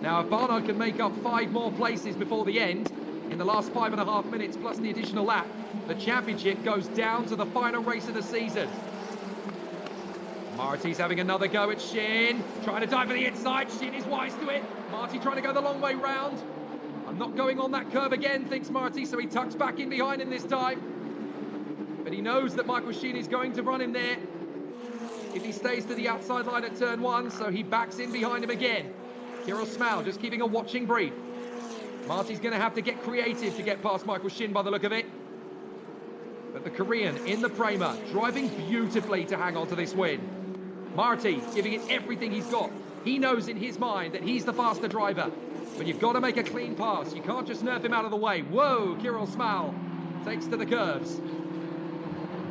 Now, if Barnard can make up 5 more places before the end, in the last 5.5 minutes plus the additional lap, the championship goes down to the final race of the season. Marti's having another go at Shin, trying to dive for the inside. Shin is wise to it. Marti trying to go the long way round. I'm not going on that curve again, thinks Marti, so he tucks back in behind him this time. But he knows that Michael Shin is going to run him there if he stays to the outside line at turn 1, so he backs in behind him again. Kirill Smal just keeping a watching brief. Marti's going to have to get creative to get past Michael Shin by the look of it. But the Korean in the Prema, driving beautifully to hang on to this win. Marti giving it everything he's got. He knows in his mind that he's the faster driver. But you've got to make a clean pass. You can't just nerf him out of the way. Whoa, Kirill Smal takes to the curves.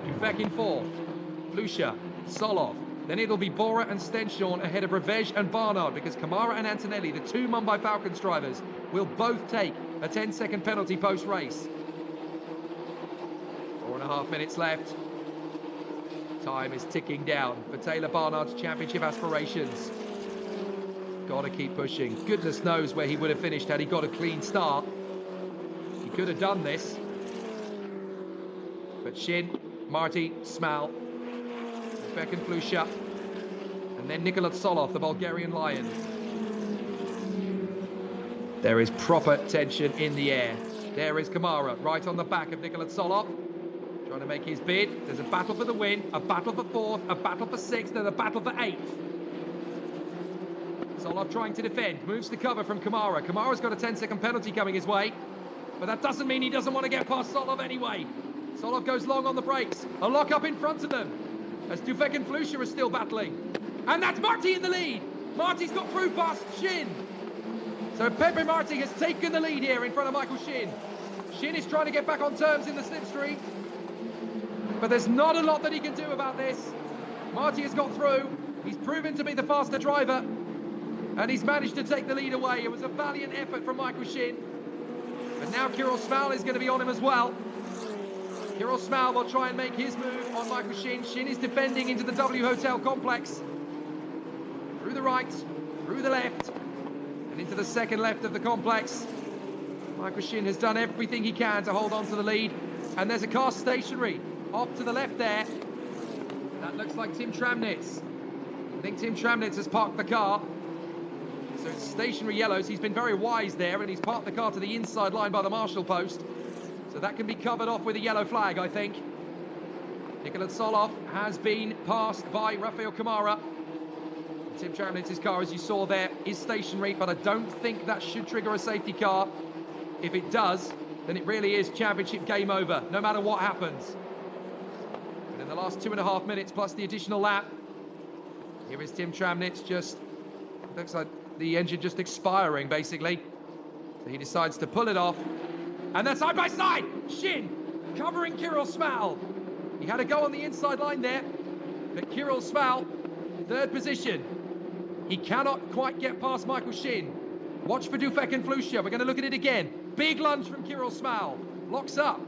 Dufek in 4th. Lucia, Solov. Then it'll be Bora and Stenshorn ahead of Revej and Barnard, because Kamara and Antonelli, the 2 Mumbai Falcons drivers, will both take a 10-second penalty post-race. 4.5 minutes left. Time is ticking down for Taylor Barnard's championship aspirations. Got to keep pushing. Goodness knows where he would have finished had he got a clean start. He could have done this. But Shin, Marti, Smal, Dufek and Flusha, and then Nikola Tsolov, the Bulgarian Lion. There is proper tension in the air. There is Kamara, right on the back of Nikola Tsolov, trying to make his bid. There's a battle for the win, a battle for fourth, a battle for sixth, and a battle for eighth. Tsolov trying to defend, moves to cover from Kamara. Kamara's got a 10-second penalty coming his way, but that doesn't mean he doesn't want to get past Tsolov anyway. Tsolov goes long on the brakes. A lock up in front of them as Dufek and Flusha are still battling. And that's Marti in the lead. Marti's got through past Shin. So Pepe Marti has taken the lead here in front of Michael Shin. Shin is trying to get back on terms in the slipstream, but there's not a lot that he can do about this. Marti has got through. He's proven to be the faster driver, and he's managed to take the lead away. It was a valiant effort from Michael Shin. But now Kirill Smal is going to be on him as well. Kirill Smal will try and make his move on Michael Shin. Shin is defending into the W Hotel complex. Through the right, through the left, and into the second left of the complex. Michael Shin has done everything he can to hold on to the lead. And there's a car stationary off to the left there. That looks like Tim Tramnitz. I think Tim Tramnitz has parked the car. So it's stationary yellows. He's been very wise there, and he's parked the car to the inside line by the marshal post. So that can be covered off with a yellow flag, I think. Nikola Tsolov has been passed by Rafael Kamara. Tim Tramnitz's car, as you saw there, is stationary, but I don't think that should trigger a safety car. If it does, then it really is championship game over, no matter what happens. And in the last 2.5 minutes, plus the additional lap, here is Tim Tramnitz. Just looks like the engine just expiring, basically. So he decides to pull it off. And then side by side, Shin covering Kirill Smal. He had a go on the inside line there, but Kirill Smal, third position. He cannot quite get past Michael Shin. Watch for Dufek and Flusha. We're going to look at it again. Big lunge from Kirill Smal. Locks up.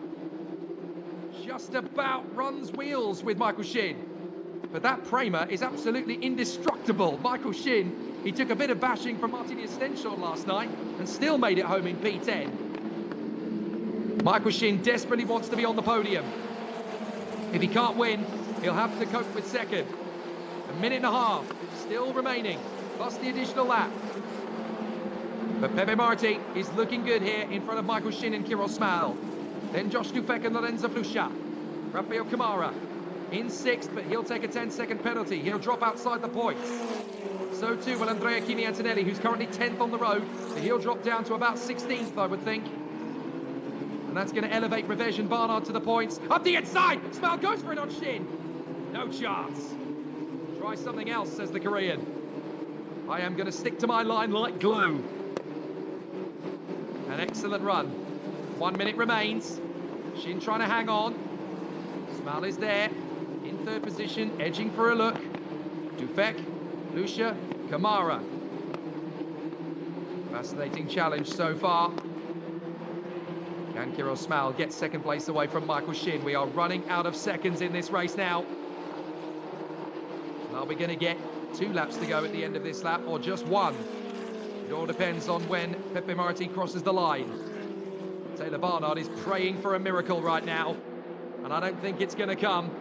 Just about runs wheels with Michael Shin. But that Prema is absolutely indestructible. Michael Shin, he took a bit of bashing from Martin Estenshon last night and still made it home in P10. Michael Shin desperately wants to be on the podium. If he can't win, he'll have to cope with second. 1.5 minutes still remaining, plus the additional lap. But Pepe Marti is looking good here in front of Michael Shin and Kirill Smal. Then Josh Dufek and Lorenzo Flusha. Rafael Kamara in sixth, but he'll take a 10-second penalty. He'll drop outside the points. So too will Andrea Kimi Antonelli, who's currently 10th on the road. So he'll drop down to about 16th, I would think. And that's going to elevate Revesh and Barnard to the points. Up the inside! Smal goes for it on Shin. No chance. Try something else, says the Korean. I am going to stick to my line like glue. An excellent run. 1 minute remains. Shin trying to hang on. Smal is there. In third position, edging for a look. Dufek, Flusha, Kamara. Fascinating challenge so far. Can Kirill Smal get second place away from Michael Shin? We are running out of seconds in this race now. Are we going to get 2 laps to go at the end of this lap, or just 1? It all depends on when Pepe Marti crosses the line. Taylor Barnard is praying for a miracle right now, and I don't think it's going to come.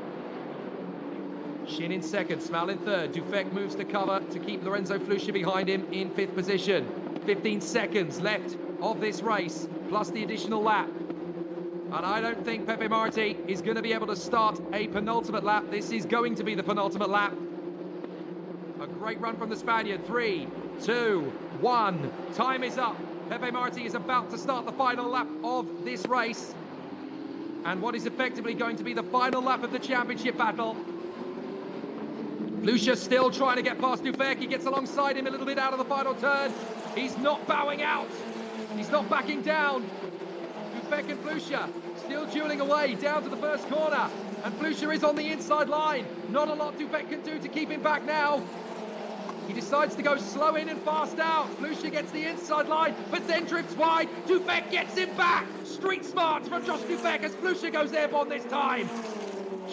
Shin in second, Smal in third. Dufek moves to cover to keep Lorenzo Flusha behind him in 5th position. 15 seconds left of this race, plus the additional lap. And I don't think Pepe Marti is going to be able to start a penultimate lap. This is going to be the penultimate lap. A great run from the Spaniard. 3, 2, 1. Time is up. Pepe Marti is about to start the final lap of this race. And what is effectively going to be the final lap of the championship battle. Flusha still trying to get past Dufek. He gets alongside him a little bit out of the final turn. He's not bowing out. He's not backing down. Dufek and Flusha still dueling away down to the first corner. And Flusha is on the inside line. Not a lot Dufek can do to keep him back now. He decides to go slow in and fast out. Flusha gets the inside line, but then drifts wide. Dufek gets him back. Street smarts from Josh Dufek as Flusha goes airborne this time.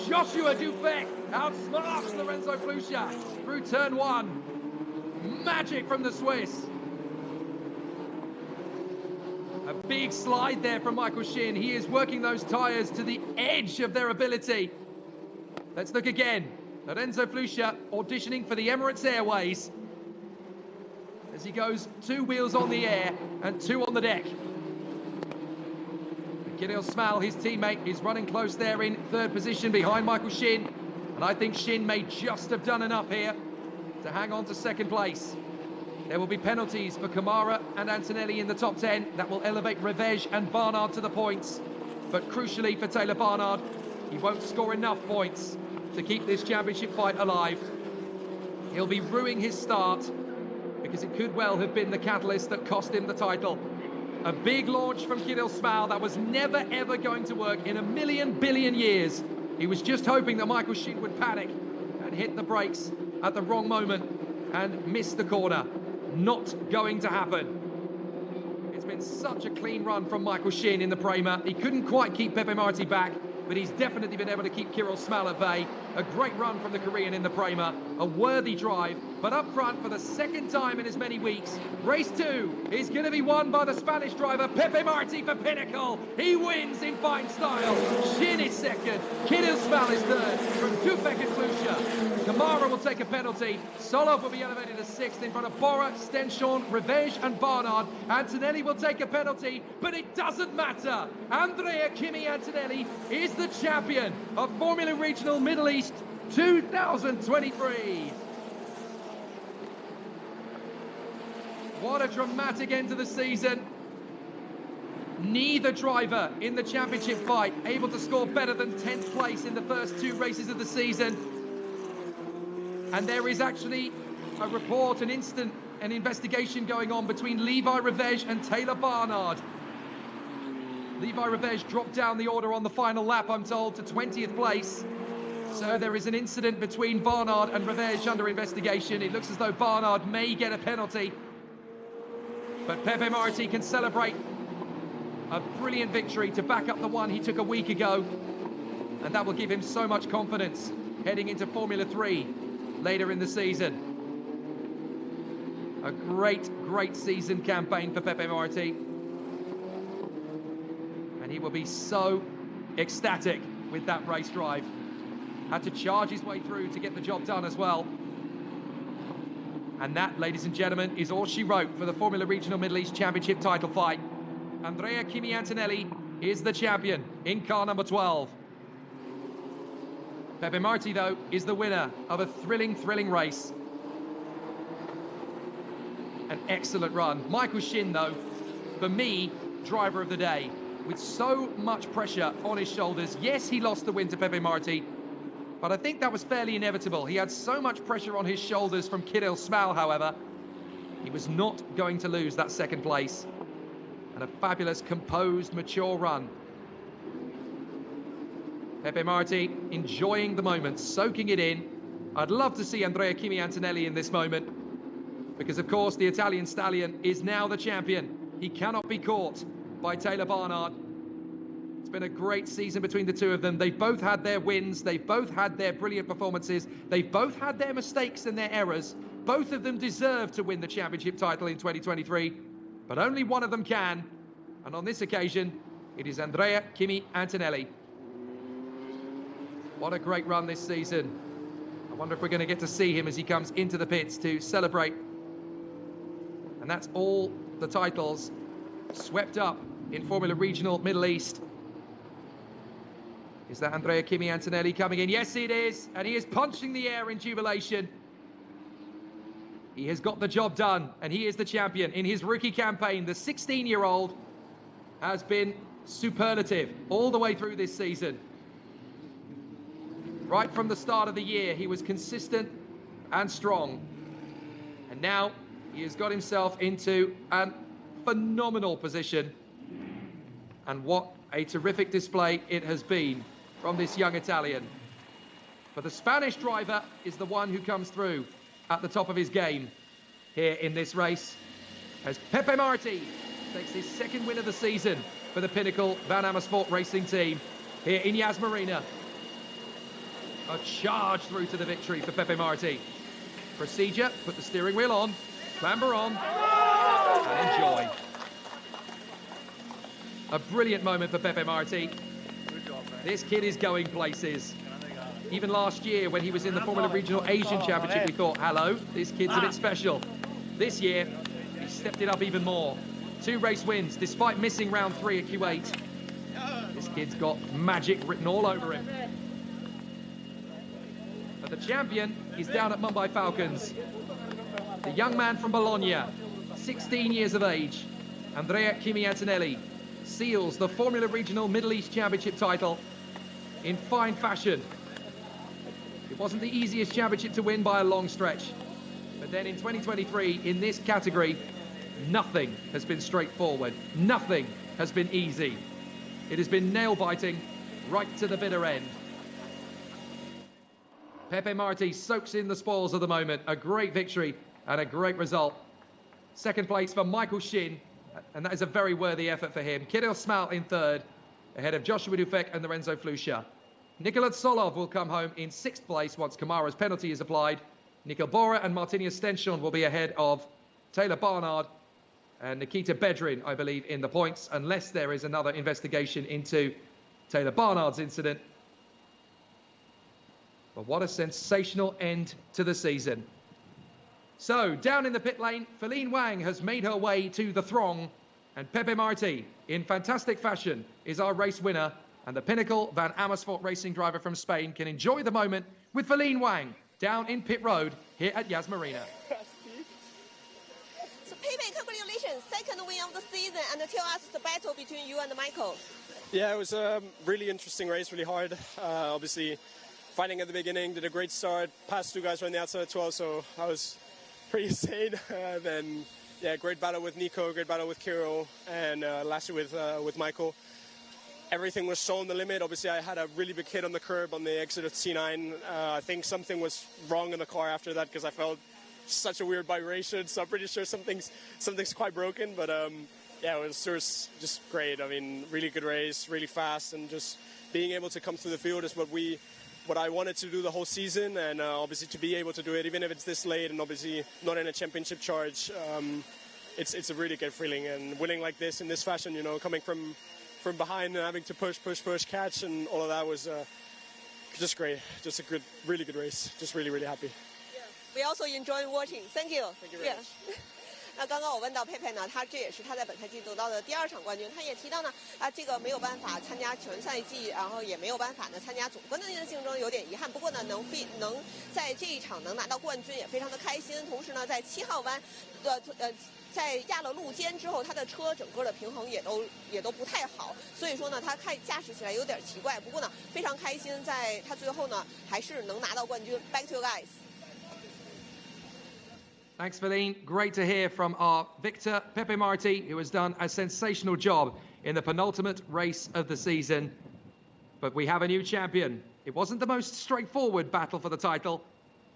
Joshua Dufek outsmarts Lorenzo Flusha through turn 1. magic from the Swiss. A big slide there from Michael Shin. He is working those tyres to the edge of their ability. Let's look again. Lorenzo Fluscia auditioning for the Emirates Airways as he goes 2 wheels on the air and 2 on the deck. Kirill Smal, his teammate, is running close there in 3rd position behind Michael Shin. And I think Shin may just have done enough here to hang on to 2nd place. There will be penalties for Kamara and Antonelli in the top 10. That will elevate Revege and Barnard to the points. But crucially for Taylor Barnard, he won't score enough points to keep this championship fight alive. He'll be ruining his start because it could well have been the catalyst that cost him the title. A big launch from Kirill Smal that was never ever going to work in a million billion years. He was just hoping that Michael Shin would panic and hit the brakes at the wrong moment and miss the corner. Not going to happen. It's been such a clean run from Michael Shin in the Prema. He couldn't quite keep Pepe Marti back, but he's definitely been able to keep Kirill Smal at bay. A great run from the Korean in the Prema. A worthy drive, but up front for the 2nd time in as many weeks. Race 2 is going to be won by the Spanish driver Pepe Marti for Pinnacle. He wins in fine style. Shin is 2nd. Kirill Smal is 3rd from Dufek and Fluscia. Kamara will take a penalty. Solov will be elevated to 6th in front of Bora, Stenchon, Revege and Barnard. Antonelli will take a penalty, but it doesn't matter. Andrea Kimi Antonelli is the champion of Formula Regional Middle East 2023. What a dramatic end to the season. Neither driver in the championship fight able to score better than 10th place in the first 2 races of the season. And there is actually a report, an investigation going on between Levi Revege and Taylor Barnard. Levi Revege dropped down the order on the final lap, I'm told, to 20th place. So there is an incident between Barnard and Revege under investigation. It looks as though Barnard may get a penalty. But Pepe Marti can celebrate a brilliant victory to back up the one he took a week ago. And that will give him so much confidence heading into Formula 3 later in the season. A great, great season campaign for Pepe Marti. And he will be so ecstatic with that race drive. Had to charge his way through to get the job done as well. And that, ladies and gentlemen, is all she wrote for the Formula Regional Middle East Championship title fight. Andrea Kimi Antonelli is the champion in car number 12. Pepe Marti, though, is the winner of a thrilling, thrilling race. An excellent run. Michael Shin, though, for me, driver of the day. With so much pressure on his shoulders. Yes, he lost the win to Pepe Marti, but I think that was fairly inevitable. He had so much pressure on his shoulders from Kirill Smal, however. He was not going to lose that 2nd place. And a fabulous, composed, mature run. Pepe Marti enjoying the moment, soaking it in. I'd love to see Andrea Kimi Antonelli in this moment, because, of course, the Italian stallion is now the champion. He cannot be caught by Taylor Barnard. It's been a great season between the two of them. They've both had their wins. They've both had their brilliant performances. They've both had their mistakes and their errors. Both of them deserve to win the championship title in 2023, but only one of them can. And on this occasion, it is Andrea Kimi Antonelli. What a great run this season. I wonder if we're going to get to see him as he comes into the pits to celebrate. And that's all the titles swept up in Formula Regional Middle East. Is that Andrea Kimi Antonelli coming in? Yes, it is. And he is punching the air in jubilation. He has got the job done, and he is the champion. In his rookie campaign, the 16-year-old has been superlative all the way through this season. Right from the start of the year, he was consistent and strong. And now he has got himself into a phenomenal position. And what a terrific display it has been from this young Italian. But the Spanish driver is the one who comes through at the top of his game here in this race, as Pepe Marti takes his 2nd win of the season for the Pinnacle Van Amersfoort Racing team here in Yas Marina. A charge through to the victory for Pepe Marti. Procedure, put the steering wheel on, Clamber on and enjoy. A brilliant moment for Pepe Marti. This kid is going places. Even last year when he was in the Formula Regional Asian Championship, we thought, hello, this kid's a bit special. This year, he stepped it up even more. 2 race wins, despite missing round 3 at Kuwait. This kid's got magic written all over him. But the champion is down at Mumbai Falcons. The young man from Bologna, 16 years of age, Andrea Kimi Antonelli, seals the Formula Regional Middle East Championship title in fine fashion. It wasn't the easiest championship to win by a long stretch. But then in 2023, in this category, nothing has been straightforward. Nothing has been easy. It has been nail-biting right to the bitter end. Pepe Marti soaks in the spoils of the moment. A great victory and a great result. Second place for Michael Shin, and that is a very worthy effort for him. Kirill Smal in third, ahead of Joshua Dufek and Lorenzo Flusha. Nikola Tsolov will come home in 6th place once Kamara's penalty is applied. Nikol Bora and Martinius Stenchon will be ahead of Taylor Barnard and Nikita Bedrin, I believe, in the points, unless there is another investigation into Taylor Barnard's incident. But what a sensational end to the season. So, down in the pit lane, Feline Wang has made her way to the throng, and Pepe Marti, in fantastic fashion, is our race winner, and the Pinnacle Van Amersfoort racing driver from Spain can enjoy the moment with Feline Wang down in pit road here at Yas Marina. So Pepe, congratulations, second win of the season, and tell us the battle between you and Michael. Yeah, it was a really interesting race, really hard. Obviously, fighting at the beginning, did a great start, passed 2 guys from the outside at 12, so I was pretty insane. Then, yeah, great battle with Nico, great battle with Kirill, and lastly with Michael. Everything was so on the limit. Obviously, I had a really big hit on the curb on the exit of C9. I think something was wrong in the car after that because I felt such a weird vibration. So I'm pretty sure something's quite broken. But yeah, it was just great. I mean, really good race, really fast, and just being able to come through the field is what I wanted to do the whole season, and obviously to be able to do it, even if it's this late and obviously not in a championship charge, it's a really good feeling. And winning like this in this fashion, you know, coming from behind and having to push, catch, and all of that was just great. Just a good, really good race. Just really, really happy. Yeah. We also enjoy watching. Thank you. Thank you very much. 那刚刚我问到佩佩呢，这也是他在本赛季得到的第2场冠军。他也提到呢，这个没有办法参加全赛季，然后也没有办法呢参加总冠军的竞争，有点遗憾。不过呢，能在这一场能拿到冠军也非常的开心。同时呢，在7号弯在压了路肩之后，他的车整个的平衡也都不太好，所以说呢，他驾驶起来有点奇怪。不过呢，非常开心，在他最后呢还是能拿到冠军。Back to you guys. Thanks, Feline. Great to hear from our victor, Pepe Marti, who has done a sensational job in the penultimate race of the season. But we have a new champion. It wasn't the most straightforward battle for the title,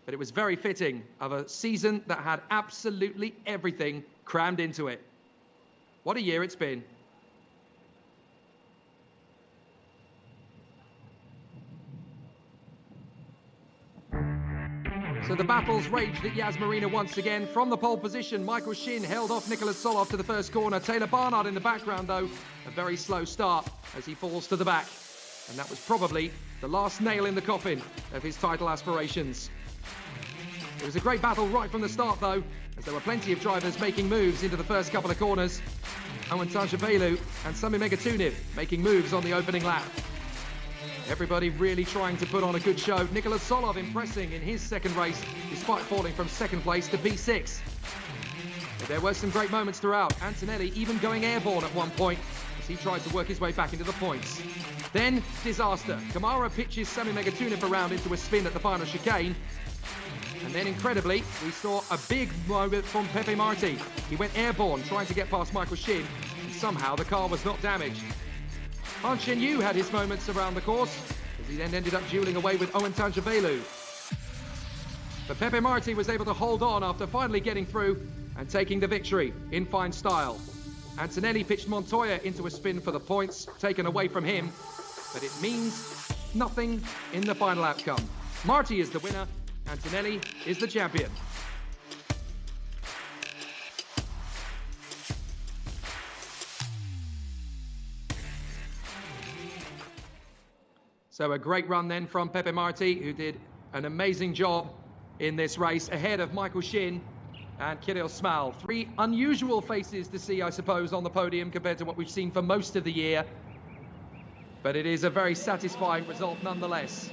but it was very fitting of a season that had absolutely everything crammed into it. What a year it's been. So the battles raged at Yas Marina once again. From the pole position, Michael Shin held off Nikola Tsolov to the first corner. Taylor Barnard in the background, though, a very slow start as he falls to the back. And that was probably the last nail in the coffin of his title aspirations. It was a great battle right from the start, though, as there were plenty of drivers making moves into the first couple of corners. Owen Tajavelu and Sami Megatuniv making moves on the opening lap. Everybody really trying to put on a good show. Nikola Tsolov impressing in his second race, despite falling from second place to P6. But there were some great moments throughout. Antonelli even going airborne at one point as he tried to work his way back into the points. Then, disaster. Kamara pitches Sami Megatuniv around into a spin at the final chicane. And then, incredibly, we saw a big moment from Pepe Marti. He went airborne, trying to get past Michael Shin, and somehow the car was not damaged. Han Chen Yu had his moments around the course, as he then ended up dueling away with Owen Tajavelu. But Pepe Marti was able to hold on after finally getting through and taking the victory in fine style. Antonelli pitched Montoya into a spin for the points taken away from him, but it means nothing in the final outcome. Marti is the winner, Antonelli is the champion. So a great run then from Pepe Marti, who did an amazing job in this race, ahead of Michael Shin and Kirill Smal. Three unusual faces to see, I suppose, on the podium compared to what we've seen for most of the year. But it is a very satisfying result nonetheless.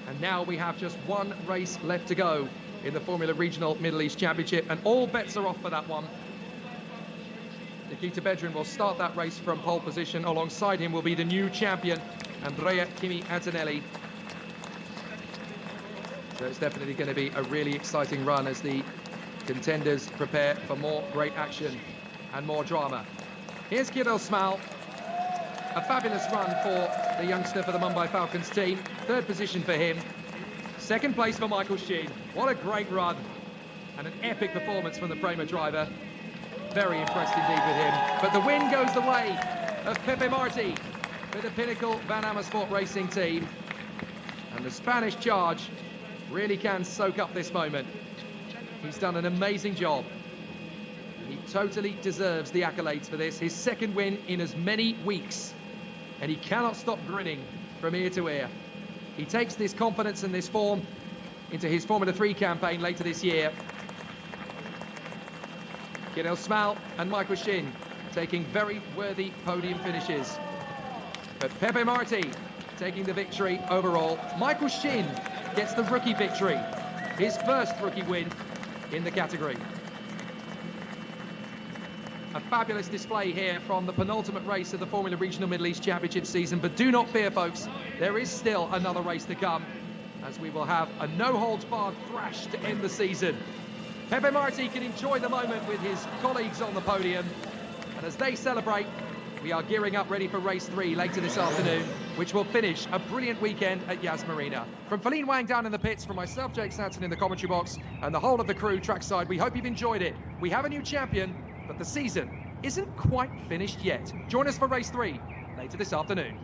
And now we have just one race left to go in the Formula Regional Middle East Championship, and all bets are off for that one. Nikita Bedrin will start that race from pole position. Alongside him will be the new champion, Andrea Kimi Antonelli. So it's definitely going to be a really exciting run as the contenders prepare for more great action and more drama. Here's Kirill Smal. A fabulous run for the youngster for the Mumbai Falcons team. Third position for him. Second place for Michael Shin. What a great run. And an epic performance from the Prema driver. Very impressed indeed with him. But the win goes the way of Pepe Marti for the Pinnacle Van Amersfoort Racing team. And the Spanish charge really can soak up this moment. He's done an amazing job. He totally deserves the accolades for this. His second win in as many weeks. And he cannot stop grinning from ear to ear. He takes this confidence and this form into his Formula 3 campaign later this year. Kirill Smal and Michael Shin taking very worthy podium finishes. But Pepe Marti taking the victory overall. Michael Shin gets the rookie victory, his first rookie win in the category. A fabulous display here from the penultimate race of the Formula Regional Middle East Championship season, but do not fear, folks, there is still another race to come, as we will have a no-holds-barred thrash to end the season. Pepe Marti can enjoy the moment with his colleagues on the podium, and as they celebrate, we are gearing up ready for race 3 later this afternoon, which will finish a brilliant weekend at Yas Marina. From Feline Wang down in the pits, from myself, Jake Sanson in the commentary box, and the whole of the crew trackside, we hope you've enjoyed it. We have a new champion, but the season isn't quite finished yet. Join us for race 3 later this afternoon.